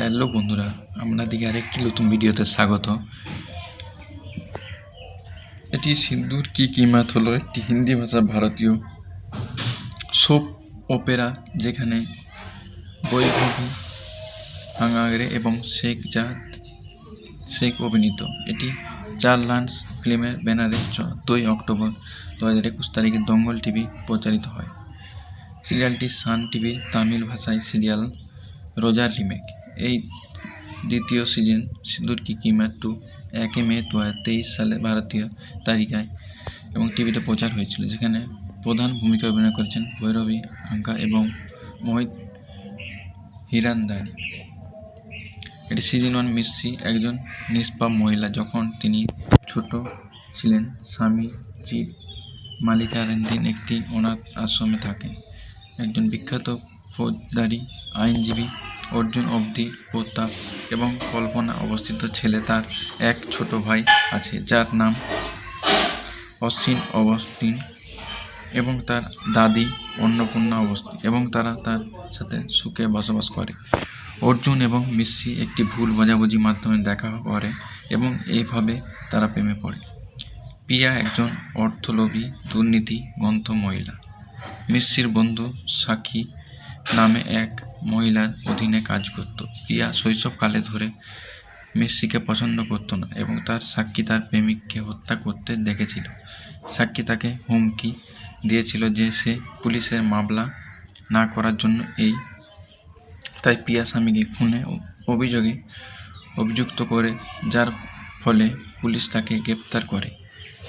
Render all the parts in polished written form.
Hello বন্ধুরা, আপনাদেরকে আরেকটি নতুন ভিডিওতে স্বাগত। এটি সিন্দুর কি কিমাত হলো একটি হিন্দি ভাষা ভারতীয় সোপ অপেরা, যেখানে বৈভবী হাঙ্গারে এবং শেখ অভিনীত। এটি চারলান্স ফিল্মের ব্যানারে 4ই অক্টোবর 2021 তারিখে দঙ্গল টিভি প্রচারিত হয়। সিরিয়ালটি সান টিভির তামিল ভাষায় সিরিয়াল রোজার রিমেক। এই দ্বিতীয় সিজন সিন্দুর কি কিমাত 2 1 মে 2023 সালে ভারতীয় তালিকায় এবং টিভিতে প্রচার হয়েছিল, যেখানে প্রধান ভূমিকা অভিনয় করেছেন ভৈরবী হাঙ্গা এবং মোহিত হিরান্দানি। এটি সিজন 1। মিশ্রি একজন নিষ্পাপ মহিলা। যখন তিনি ছোট ছিলেন, স্বামী জিৎ মালিকানাধীন একটি অনাথ আশ্রমে থাকেন। একজন বিখ্যাত ফৌজদারি আইনজীবী অর্জুন অবধি প্রতাপ এবং কল্পনা অবস্থিত ছেলে। তার এক ছোট ভাই আছে যার নাম অশ্বিন এবং তার দাদি অন্নপূর্ণা অবস্থিত এবং তারা তার সাথে সুখে বসবাস করে। অর্জুন এবং মিশ্রি একটি ভুল বোঝাবুঝির মাধ্যমে দেখা করে এবং এইভাবে তারা প্রেমে পড়ে। প্রিয়া একজন অর্থলোভী দুর্নীতিগ্রস্ত মহিলা। মিশ্রির বন্ধু সাক্ষী নামে এক মহিলার অধীনে কাজ করত। প্রিয়া শৈশবকালে ধরে মিশ্রিকে পছন্দ করত না এবং সাক্ষী তার প্রেমিককে হত্যা করতে দেখেছিল। সাক্ষী তাকে হুমকি দিয়েছিল যে সে পুলিশের মামলা না করার জন্য। তাই প্রিয়া স্বামীকে খুনে অভিযুক্ত করে, যার ফলে পুলিশ তাকে গ্রেপ্তার করে,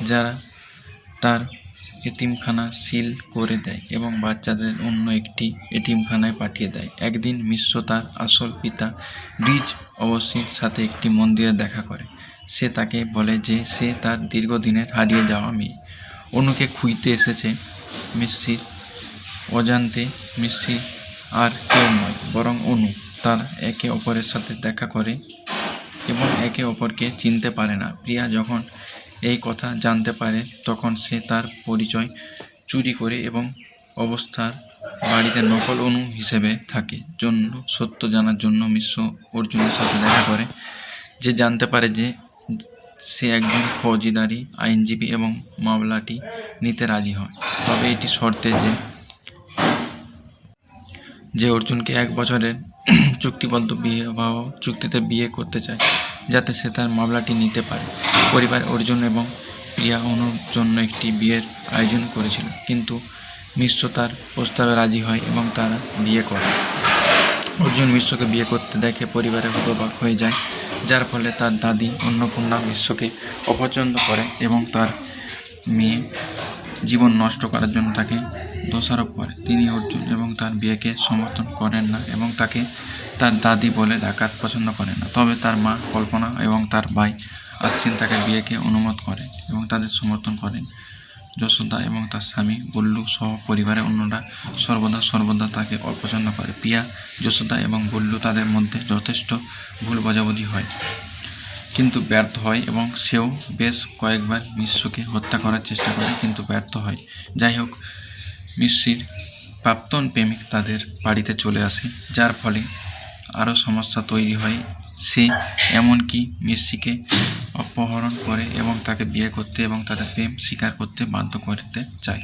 যারা তার এতিমখানা সিল করে দেয় এবং বাচ্চাদের অন্য একটি এতিমখানায় পাঠিয়ে দেয়। একদিন মিশ্র তার আসল পিতা ব্রিজ অবশ্যির সাথে একটি মন্দিরে দেখা করে। সে তাকে বলে যে সে তার দীর্ঘদিনের হারিয়ে যাওয়া মেয়ে অনুকে খুঁজতে এসেছে। মিশ্রির অজান্তে মিশ্রি আর কেউ নয় বরং অনু। তার একে অপরের সাথে দেখা করে এবং একে অপরকে চিনতে পারে না। প্রিয়া যখন এই কথা জানতে পারে, তখন সে তার পরিচয় চুরি করে এবং অবস্থার বাড়িতে নকল অনু হিসেবে থাকে। সত্য জানার জন্য মিশ্র অর্জুনের সাথে দেখা করে, যে জানতে পারে যে সে একজন ফৌজদারি আইনজীবী এবং মামলাটি নিতে রাজি হয়, তবে এটি শর্তে যে অর্জুনকে 1 বছরের চুক্তিবদ্ধ বিবাহ চুক্তিতে বিয়ে করতে চায়, যাতে সে তার মামলাটি নিতে পারে। পরিবার অর্জুন এবং প্রিয়া অনুর জন্য একটি বিয়ের আয়োজন করেছিল, কিন্তু মিশ্র তার প্রস্তাবে রাজি হয় এবং তারা বিয়ে করে। অর্জুন মিশ্রকে বিয়ে করতে দেখে পরিবারে হতবাক হয়ে যায়, যার ফলে তার দাদি অন্নপূর্ণা মিশ্রকে অপছন্দ করে এবং তার মেয়ে জীবন নষ্ট করার জন্য তাকে দোষারোপ করে। তিনি অর্জুন এবং তার বিয়েকে সমর্থন করেন না এবং তাকে তার দাদি বলে ডাকাত পছন্দ করেন না। তবে তার মা কল্পনা এবং তার ভাই অশ্বিন তাকে বিয়েকে অনুমোদন করেন এবং তাদের সমর্থন করেন। যশোদা এবং তার স্বামী বল্লু সহ পরিবারের অন্যরা সর্বদা তাকে অপছন্দ করে। প্রিয়া, যশোদা এবং বল্লু তাদের মধ্যে যথেষ্ট ভুল বোঝাবুঝি হয়, কিন্তু ব্যর্থ হয় এবং সেও বেশ কয়েকবার মিশ্রকে হত্যা করার চেষ্টা করে, কিন্তু ব্যর্থ হয়। যাই হোক, মিশ্রির প্রাক্তন প্রেমিক তাদের বাড়িতে চলে আসে, যার ফলে আরও সমস্যা তৈরি হয়। সে এমনকি মিশ্রিকে অপহরণ করে এবং তাকে বিয়ে করতে এবং তাদের প্রেম স্বীকার করতে বাধ্য করতে চায়।